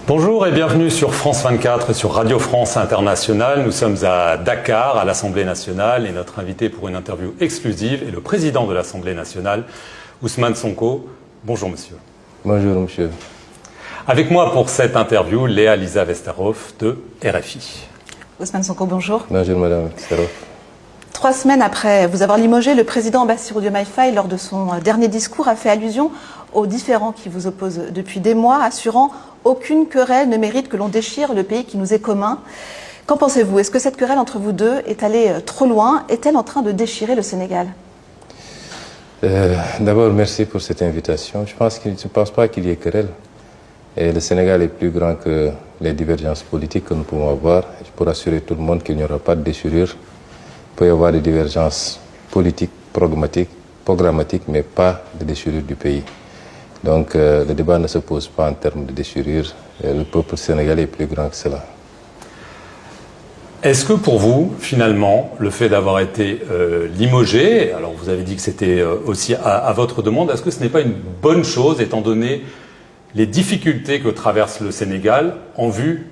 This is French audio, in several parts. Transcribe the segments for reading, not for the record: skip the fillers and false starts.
Bonjour et bienvenue sur France 24 et sur Radio France Internationale. Nous sommes à Dakar, à l'Assemblée nationale, et notre invité pour une interview exclusive est le président de l'Assemblée nationale, Ousmane Sonko. Bonjour monsieur. Bonjour monsieur. Avec moi pour cette interview, Léa Lisa Vesterhoff de RFI. Ousmane Sonko, bonjour. Bonjour madame Vesterhoff. 3 semaines après vous avoir limogé, le président Bassirou Diomaye Faye, lors de son dernier discours, a fait allusion aux différends qui vous opposent depuis des mois, assurant « aucune querelle ne mérite que l'on déchire le pays qui nous est commun ». Qu'en pensez-vous? Est-ce que cette querelle entre vous deux est allée trop loin? Est-elle en train de déchirer le Sénégal? D'abord, merci pour cette invitation. Je ne pense pas qu'il y ait querelle. Et le Sénégal est plus grand que les divergences politiques que nous pouvons avoir. Je peux rassurer tout le monde qu'il n'y aura pas de déchirure. Il peut y avoir des divergences politiques, programmatiques, mais pas de déchirure du pays. Donc le débat ne se pose pas en termes de déchirure. Le peuple sénégalais est plus grand que cela. Est-ce que pour vous, finalement, le fait d'avoir été limogé, alors vous avez dit que c'était aussi à votre demande, est-ce que ce n'est pas une bonne chose étant donné les difficultés que traverse le Sénégal en vue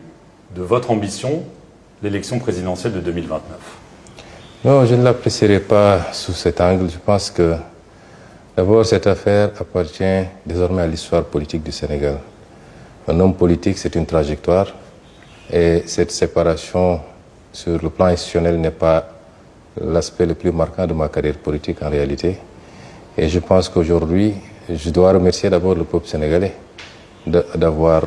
de votre ambition, l'élection présidentielle de 2029? Non, je ne l'apprécierai pas sous cet angle. Je pense que d'abord, cette affaire appartient désormais à l'histoire politique du Sénégal. Un homme politique, c'est une trajectoire, et cette séparation sur le plan institutionnel n'est pas l'aspect le plus marquant de ma carrière politique en réalité. Et je pense qu'aujourd'hui, je dois remercier d'abord le peuple sénégalais d'avoir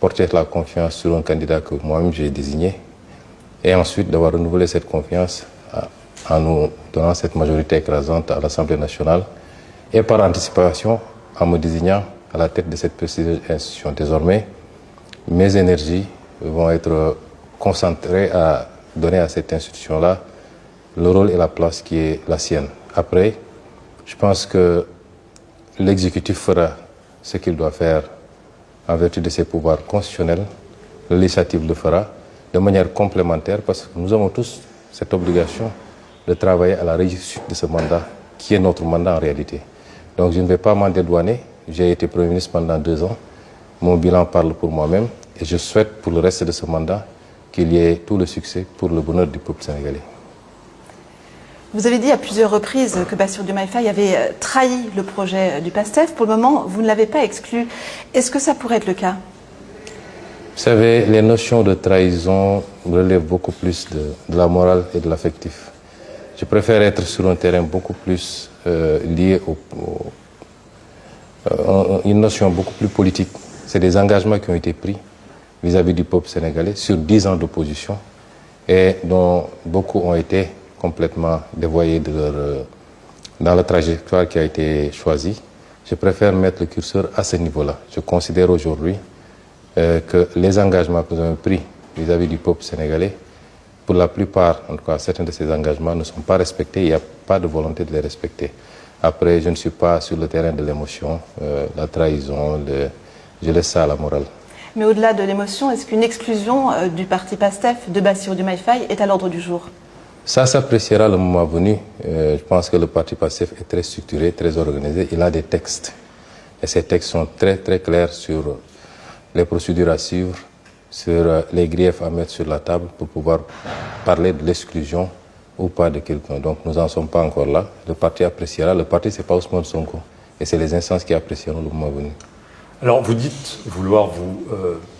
porté la confiance sur un candidat que moi-même j'ai désigné, et ensuite d'avoir renouvelé cette confiance en nous donnant cette majorité écrasante à l'Assemblée nationale, et par anticipation en me désignant à la tête de cette prestigieuse institution. Désormais, mes énergies vont être concentrées à donner à cette institution-là le rôle et la place qui est la sienne. Après, je pense que l'exécutif fera ce qu'il doit faire en vertu de ses pouvoirs constitutionnels. Le législatif le fera de manière complémentaire, parce que nous avons tous cette obligation de travailler à la réussite de ce mandat, qui est notre mandat en réalité. Donc je ne vais pas m'en dédouaner. J'ai été Premier ministre pendant 2 ans. Mon bilan parle pour moi-même, et je souhaite pour le reste de ce mandat qu'il y ait tout le succès pour le bonheur du peuple sénégalais. Vous avez dit à plusieurs reprises que Bassirou Diomaye Faye avait trahi le projet du PASTEF. Pour le moment, vous ne l'avez pas exclu. Est-ce que ça pourrait être le cas? Vous savez, les notions de trahison relèvent beaucoup plus de la morale et de l'affectif. Je préfère être sur un terrain beaucoup plus lié une notion beaucoup plus politique. C'est des engagements qui ont été pris vis-à-vis du peuple sénégalais sur 10 ans d'opposition, et dont beaucoup ont été complètement dévoyés dans la trajectoire qui a été choisie. Je préfère mettre le curseur à ce niveau-là. Je considère aujourd'hui que les engagements que nous avons pris vis-à-vis du peuple sénégalais, pour la plupart, en tout cas certains de ces engagements, ne sont pas respectés. Il n'y a pas de volonté de les respecter. Après, je ne suis pas sur le terrain de l'émotion, la trahison, je laisse ça à la morale. Mais au-delà de l'émotion, est-ce qu'une exclusion du parti PASTEF de Bassirou Diomaye Faye est à l'ordre du jour? Ça s'appréciera le moment venu. Je pense que le parti PASTEF est très structuré, très organisé. Il a des textes. Et ces textes sont très très clairs sur les procédures à suivre, sur les griefs à mettre sur la table pour pouvoir parler de l'exclusion ou pas de quelqu'un. Donc nous n'en sommes pas encore là. Le parti appréciera. Le parti, ce n'est pas Ousmane Sonko. Et c'est les instances qui apprécieront le moment venu. Alors vous dites vouloir vous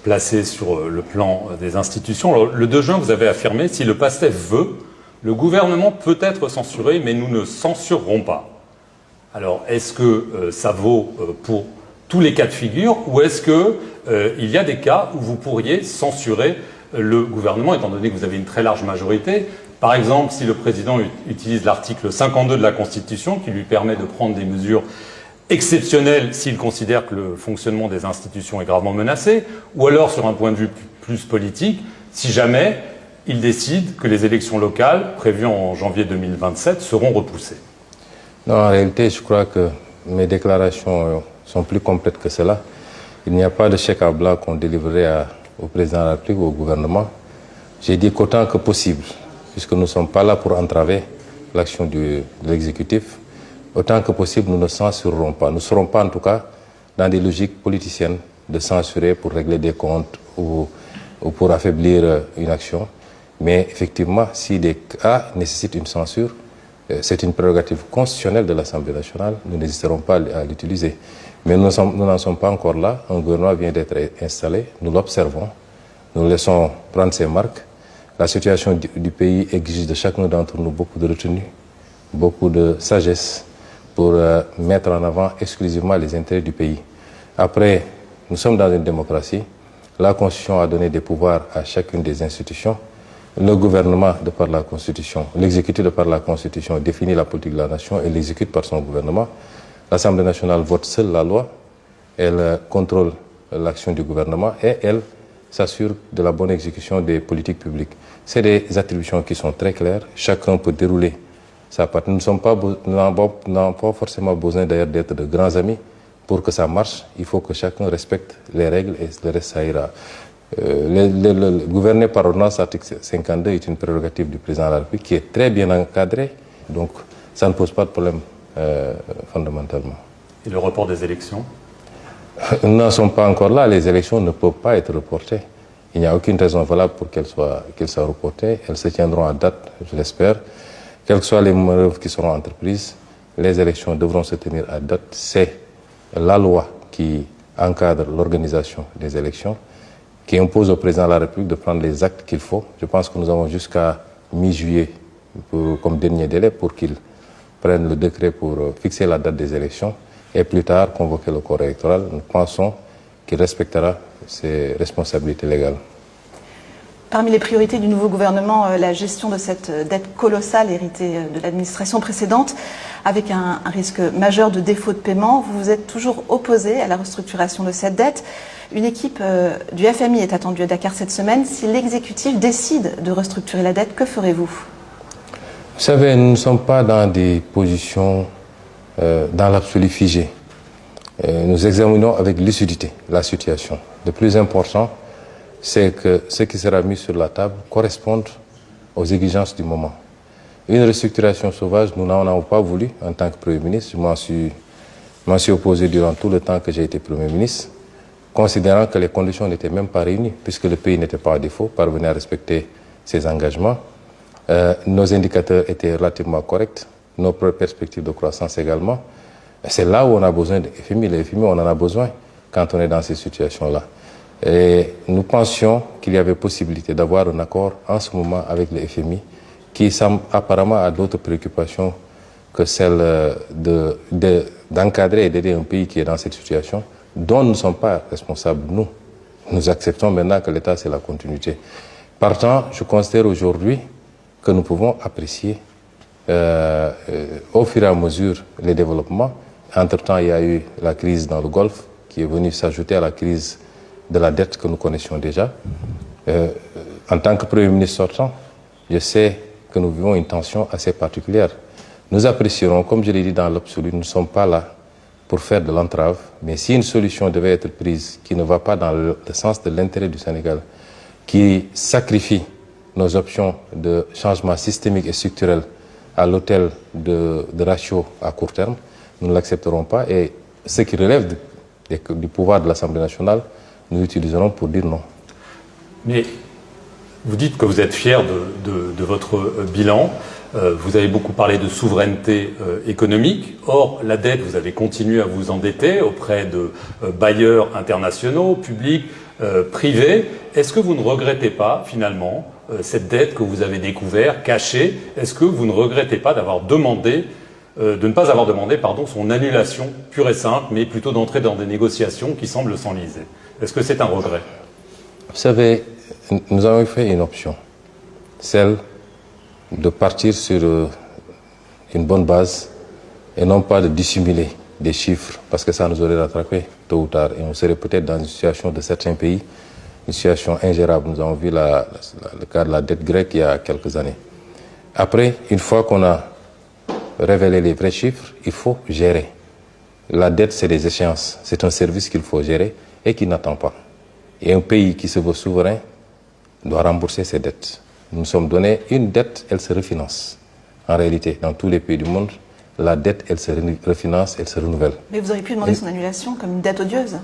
placer sur le plan des institutions. Alors, le 2 juin, vous avez affirmé, si le PASTEF veut, le gouvernement peut être censuré, mais nous ne censurerons pas. Alors est-ce que ça vaut pour tous les cas de figure, ou est-ce qu'il y a des cas où vous pourriez censurer le gouvernement, étant donné que vous avez une très large majorité? Par exemple, si le président utilise l'article 52 de la Constitution, qui lui permet de prendre des mesures exceptionnelles s'il considère que le fonctionnement des institutions est gravement menacé, ou alors sur un point de vue plus politique, si jamais il décide que les élections locales, prévues en janvier 2027, seront repoussées. Non, en réalité, je crois que mes déclarations sont plus complètes que cela. Il n'y a pas de chèque à blanc qu'on délivrerait au président de la République ou au gouvernement. J'ai dit qu'autant que possible, puisque nous ne sommes pas là pour entraver l'action de l'exécutif, autant que possible, nous ne censurerons pas. Nous ne serons pas, en tout cas, dans des logiques politiciennes de censurer pour régler des comptes ou pour affaiblir une action. Mais effectivement, si des cas nécessitent une censure, c'est une prérogative constitutionnelle de l'Assemblée nationale, nous n'hésiterons pas à l'utiliser. Mais nous n'en sommes pas encore là. Un gouvernement vient d'être installé, nous l'observons, nous laissons prendre ses marques. La situation du pays exige de chacun d'entre nous beaucoup de retenue, beaucoup de sagesse pour mettre en avant exclusivement les intérêts du pays. Après, nous sommes dans une démocratie. La Constitution a donné des pouvoirs à chacune des institutions. Le gouvernement, de par la Constitution, l'exécutif de par la Constitution définit la politique de la nation et l'exécute par son gouvernement. L'Assemblée nationale vote seule la loi, elle contrôle l'action du gouvernement et elle s'assure de la bonne exécution des politiques publiques. C'est des attributions qui sont très claires, chacun peut dérouler sa part. Nous n'avons pas forcément besoin d'ailleurs d'être de grands amis pour que ça marche. Il faut que chacun respecte les règles et le reste ça ira. Gouverner par ordonnance, article 52, est une prérogative du président de la République qui est très bien encadrée, donc ça ne pose pas de problème fondamentalement. Et le report des élections? Nous n'en sommes pas encore là, les élections ne peuvent pas être reportées. Il n'y a aucune raison valable pour qu'elles soient reportées. Elles se tiendront à date, je l'espère. Quelles que soient les manœuvres qui seront entreprises, les élections devront se tenir à date. C'est la loi qui encadre l'organisation des élections, qui impose au président de la République de prendre les actes qu'il faut. Je pense que nous avons jusqu'à mi-juillet comme dernier délai pour qu'il prenne le décret pour fixer la date des élections et plus tard convoquer le corps électoral. Nous pensons qu'il respectera ses responsabilités légales. Parmi les priorités du nouveau gouvernement, la gestion de cette dette colossale héritée de l'administration précédente, avec un risque majeur de défaut de paiement. Vous vous êtes toujours opposé à la restructuration de cette dette. Une équipe du FMI est attendue à Dakar cette semaine. Si l'exécutif décide de restructurer la dette, que ferez-vous? Vous savez, nous ne sommes pas dans des positions dans l'absolu figées. Nous examinons avec lucidité la situation. Le plus important, c'est que ce qui sera mis sur la table corresponde aux exigences du moment. Une restructuration sauvage, nous n'en avons pas voulu en tant que Premier ministre. Je m'en suis opposé durant tout le temps que j'ai été Premier ministre, considérant que les conditions n'étaient même pas réunies, puisque le pays n'était pas à défaut, parvenait à respecter ses engagements. Nos indicateurs étaient relativement corrects, nos perspectives de croissance également. C'est là où on a besoin de FMI. Les FMI, on en a besoin quand on est dans ces situations-là. Et nous pensions qu'il y avait possibilité d'avoir un accord en ce moment avec le FMI qui semble apparemment à d'autres préoccupations que celle d'encadrer et d'aider un pays qui est dans cette situation dont nous ne sommes pas responsables, nous. Nous acceptons maintenant que l'État, c'est la continuité. Partant, je considère aujourd'hui que nous pouvons apprécier au fur et à mesure les développements. Entre-temps, il y a eu la crise dans le Golfe qui est venue s'ajouter à la crise de la dette que nous connaissions déjà. En tant que Premier ministre sortant, je sais que nous vivons une tension assez particulière. Nous apprécierons, comme je l'ai dit dans l'absolu, nous ne sommes pas là pour faire de l'entrave, mais si une solution devait être prise qui ne va pas dans le sens de l'intérêt du Sénégal, qui sacrifie nos options de changement systémique et structurel à l'autel de ratio à court terme, nous ne l'accepterons pas et ce qui relève du pouvoir de l'Assemblée nationale, nous l'utiliserons pour dire non. Mais vous dites que vous êtes fier de votre bilan. Vous avez beaucoup parlé de souveraineté économique. Or, la dette, vous avez continué à vous endetter auprès de bailleurs internationaux, publics, privés. Est-ce que vous ne regrettez pas, finalement, cette dette que vous avez découverte, cachée? Est-ce que vous ne regrettez pas d'avoir demandé, de ne pas avoir demandé, son annulation pure et simple, mais plutôt d'entrer dans des négociations qui semblent s'enliser? Est-ce que c'est un regret? Vous savez, nous avons fait une option, celle de partir sur une bonne base et non pas de dissimuler des chiffres parce que ça nous aurait rattrapé tôt ou tard et on serait peut-être dans une situation de certains pays, une situation ingérable. Nous avons vu le cas de la dette grecque il y a quelques années. Après, une fois qu'on a révélé les vrais chiffres, il faut gérer. La dette, c'est des échéances, c'est un service qu'il faut gérer et qui n'attend pas. Et un pays qui se veut souverain doit rembourser ses dettes. Nous nous sommes donné une dette, elle se refinance. En réalité, dans tous les pays du monde, la dette, elle se refinance, elle se renouvelle. Mais vous auriez pu demander son annulation comme une dette odieuse?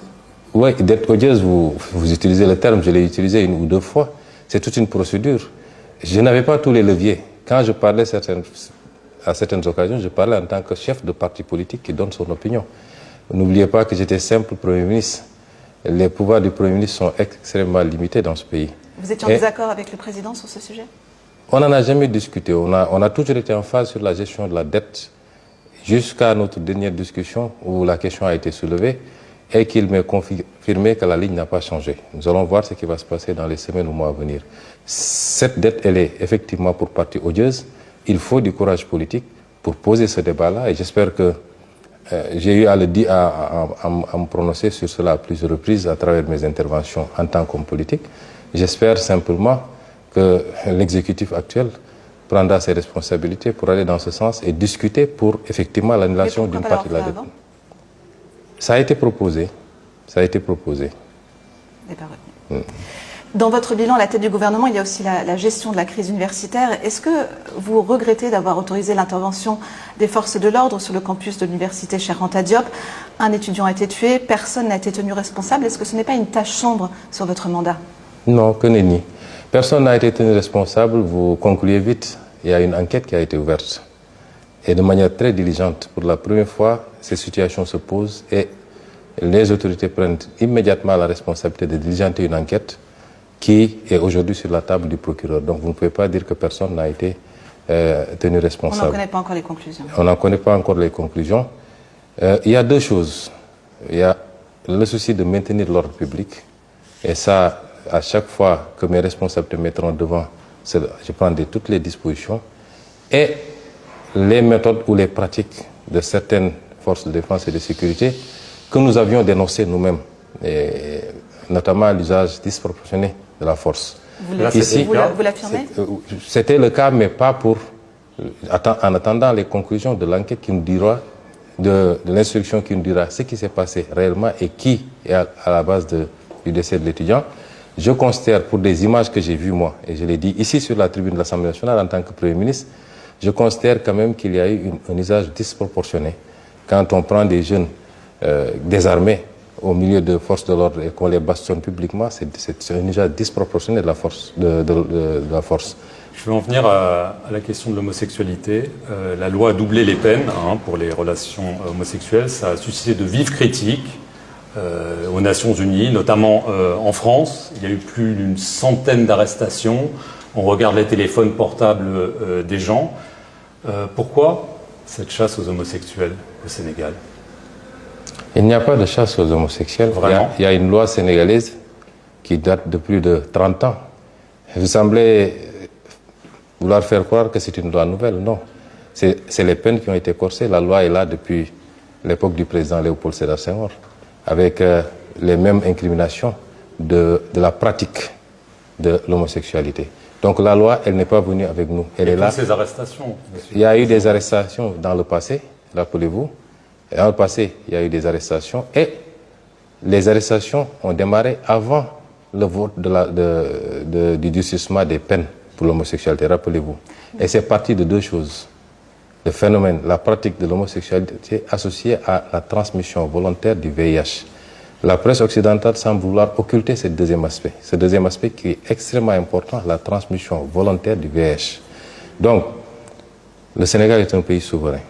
Oui, dette odieuse, vous utilisez le terme, je l'ai utilisé une ou deux fois. C'est toute une procédure. Je n'avais pas tous les leviers. Quand je parlais à certaines occasions, je parlais en tant que chef de parti politique qui donne son opinion. N'oubliez pas que j'étais simple Premier ministre. Les pouvoirs du Premier ministre sont extrêmement limités dans ce pays. Vous étiez en désaccord avec le président sur ce sujet? On n'en a jamais discuté. On a toujours été en phase sur la gestion de la dette jusqu'à notre dernière discussion où la question a été soulevée et qu'il m'ait confirmé que la ligne n'a pas changé. Nous allons voir ce qui va se passer dans les semaines ou mois à venir. Cette dette, elle est effectivement pour partie odieuse. Il faut du courage politique pour poser ce débat-là et j'espère que j'ai eu à me prononcer sur cela à plusieurs reprises à travers mes interventions en tant qu'homme politique. J'espère simplement que l'exécutif actuel prendra ses responsabilités pour aller dans ce sens et discuter pour effectivement l'annulation d'une partie de la dette. Ça a été proposé. Ça a été proposé. Dans votre bilan, à la tête du gouvernement, il y a aussi la gestion de la crise universitaire. Est-ce que vous regrettez d'avoir autorisé l'intervention des forces de l'ordre sur le campus de l'université Cheikh Anta Diop? Un étudiant a été tué, personne n'a été tenu responsable. Est-ce que ce n'est pas une tâche sombre sur votre mandat? Non, que nenni. Personne n'a été tenu responsable. Vous concluez vite. Il y a une enquête qui a été ouverte. Et de manière très diligente, pour la première fois, ces situations se posent et les autorités prennent immédiatement la responsabilité de diligenter une enquête qui est aujourd'hui sur la table du procureur. Donc vous ne pouvez pas dire que personne n'a été tenu responsable. On n'en connaît pas encore les conclusions. On n'en connaît pas encore les conclusions. Il y a deux choses. Il y a le souci de maintenir l'ordre public. Et ça, à chaque fois que mes responsables me mettront devant, je prendrai toutes les dispositions. Et les méthodes ou les pratiques de certaines forces de défense et de sécurité que nous avions dénoncées nous-mêmes, notamment l'usage disproportionné de la force. Vous l'affirmez? C'était le cas, mais pas pour... En attendant les conclusions de l'enquête qui nous dira, de l'instruction qui nous dira ce qui s'est passé réellement et qui est à la base du décès de l'étudiant, je considère, pour des images que j'ai vues moi, et je l'ai dit ici sur la tribune de l'Assemblée nationale en tant que Premier ministre, je considère quand même qu'il y a eu un usage disproportionné. Quand on prend des jeunes désarmés au milieu de forces de l'ordre et qu'on les bastonne publiquement, c'est un usage disproportionné de la force. Je vais en venir à la question de l'homosexualité. La loi a doublé les peines pour les relations homosexuelles. Ça a suscité de vives critiques aux Nations Unies, notamment en France. Il y a eu plus d'une centaine d'arrestations. On regarde les téléphones portables des gens. Pourquoi cette chasse aux homosexuels au Sénégal? Il n'y a pas de chasse aux homosexuels. Vraiment? Il y a une loi sénégalaise qui date de plus de 30 ans. Vous semblez vouloir faire croire que c'est une loi nouvelle. Non. C'est les peines qui ont été corsées. La loi est là depuis l'époque du président Léopold Sédar Senghor, avec les mêmes incriminations de la pratique de l'homosexualité. Donc la loi, elle n'est pas venue avec nous. Elle est là. Ces arrestations, il y a eu des arrestations dans le passé, rappelez-vous. Dans le passé, il y a eu des arrestations et les arrestations ont démarré avant le vote du durcissement des peines pour l'homosexualité, rappelez-vous. Et c'est parti de deux choses. Le phénomène, la pratique de l'homosexualité associée à la transmission volontaire du VIH. La presse occidentale semble vouloir occulter ce deuxième aspect. Ce deuxième aspect qui est extrêmement important, la transmission volontaire du VIH. Donc, le Sénégal est un pays souverain.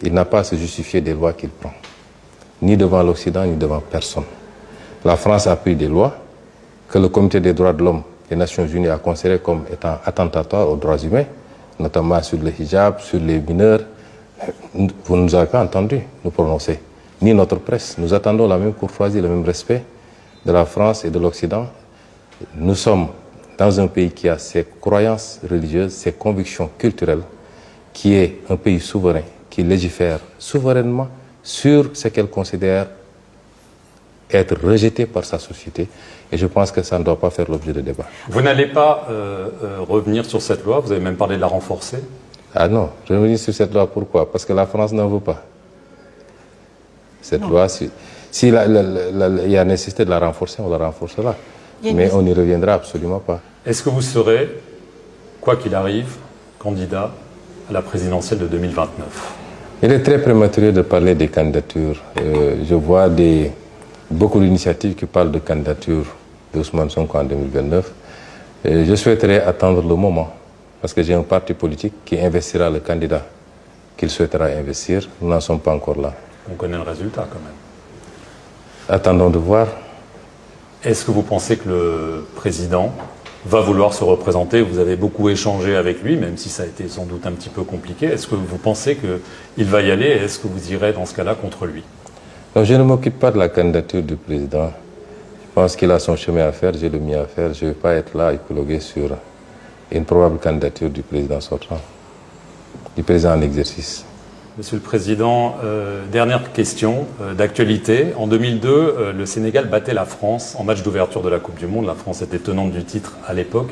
Il n'a pas à se justifier des lois qu'il prend, ni devant l'Occident, ni devant personne. La France a pris des lois que le Comité des droits de l'homme des Nations Unies a considérées comme étant attentatoires aux droits humains, notamment sur le hijab, sur les mineurs. Vous ne nous avez pas entendu nous prononcer, ni notre presse. Nous attendons la même courtoisie, le même respect de la France et de l'Occident. Nous sommes dans un pays qui a ses croyances religieuses, ses convictions culturelles, qui est un pays souverain, qui légifère souverainement sur ce qu'elle considère être rejeté par sa société. Et je pense que ça ne doit pas faire l'objet de débat. Vous n'allez pas revenir sur cette loi, vous avez même parlé de la renforcer? Ah non, revenir sur cette loi, pourquoi? Parce que la France n'en veut pas. Cette loi, si il y a nécessité de la renforcer, on la renforcera. Mais on n'y reviendra absolument pas. Est-ce que vous serez, quoi qu'il arrive, candidat à la présidentielle de 2029? Il est très prématuré de parler des candidatures. Je vois des beaucoup d'initiatives qui parlent de candidature d'Ousmane Sonko en 2029. Et je souhaiterais attendre le moment, parce que j'ai un parti politique qui investira le candidat qu'il souhaitera investir. Nous n'en sommes pas encore là. On connaît le résultat quand même. Attendons de voir. Est-ce que vous pensez que le président va vouloir se représenter? Vous avez beaucoup échangé avec lui, même si ça a été sans doute un petit peu compliqué. Est-ce que vous pensez qu'il va y aller et est-ce que vous irez dans ce cas-là contre lui? Non, je ne m'occupe pas de la candidature du président. Je pense qu'il a son chemin à faire, j'ai le mien à faire. Je ne vais pas être là épilogué sur une probable candidature du président sortant, du président en exercice. Monsieur le Président, dernière question d'actualité. En 2002, le Sénégal battait la France en match d'ouverture de la Coupe du Monde. La France était tenante du titre à l'époque.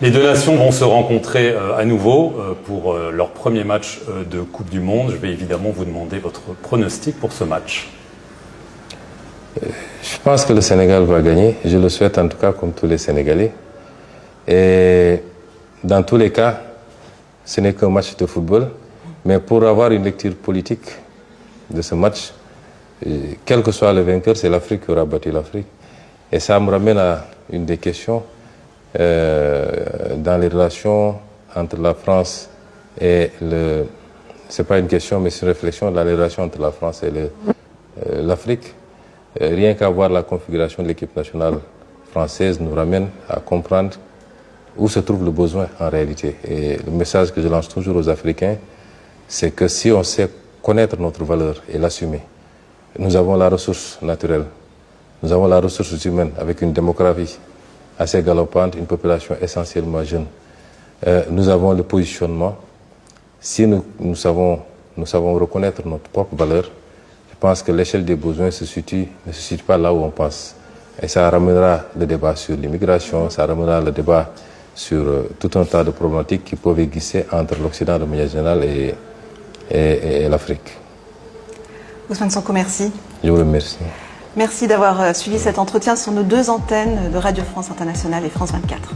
Les deux nations vont se rencontrer à nouveau pour leur premier match de Coupe du Monde. Je vais évidemment vous demander votre pronostic pour ce match. Je pense que le Sénégal va gagner. Je le souhaite en tout cas comme tous les Sénégalais. Et dans tous les cas, ce n'est qu'un match de football. Mais pour avoir une lecture politique de ce match, quel que soit le vainqueur, c'est l'Afrique qui aura battu l'Afrique. Et ça me ramène à une des questions dans les relations entre la France et le... C'est pas une question, mais c'est une réflexion dans les relations entre la France et l'Afrique. Rien qu'à voir la configuration de l'équipe nationale française nous ramène à comprendre où se trouve le besoin en réalité. Et le message que je lance toujours aux Africains, c'est que si on sait connaître notre valeur et l'assumer, nous avons la ressource naturelle, nous avons la ressource humaine avec une démographie assez galopante, une population essentiellement jeune. Nous avons le positionnement. Si nous savons reconnaître notre propre valeur, je pense que l'échelle des besoins ne se situe pas là où on pense. Et ça ramènera le débat sur l'immigration, ça ramènera le débat sur tout un tas de problématiques qui peuvent exister entre l'Occident de manière générale et l'Afrique. Ousmane Sonko, merci. Je vous remercie. Merci d'avoir suivi cet entretien sur nos deux antennes de Radio France Internationale et France 24.